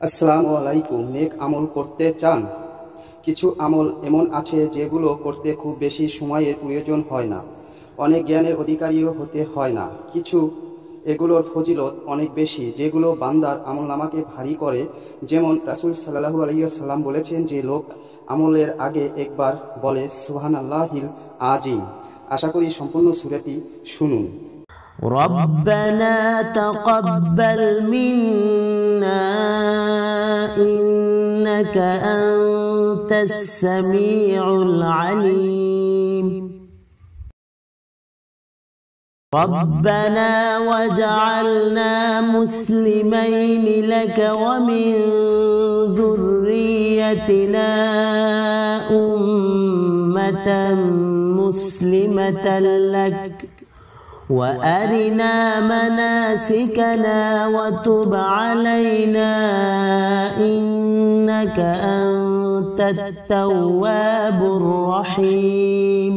আসসালামু আলাইকুম। নেক আমল করতে চান? কিছু আমল এমন আছে যেগুলো করতে খুব বেশি সময়ের প্রয়োজন হয় না, অনেক জ্ঞানের অধিকারীও হতে হয় না। কিছু এগুলোর ফজিলত অনেক বেশি, যেগুলো বান্দার আমলনামাকে ভারী করে। যেমন রাসূল সাল্লাল্লাহু আলাইহি ওয়াসাল্লাম বলেছেন যে লোক আমলের আগে একবার বলে সুবহানাল্লাহিল আযীম। আশা করি সম্পূর্ণ সূরাটি শুনুন। ربنا تقبل منا إنك أنت السميع العليم ربنا واجعلنا مسلمين لك ومن ذريتنا أمة مسلمة لك وأرنا مناسكنا وتب علينا إنك أنت التواب الرحيم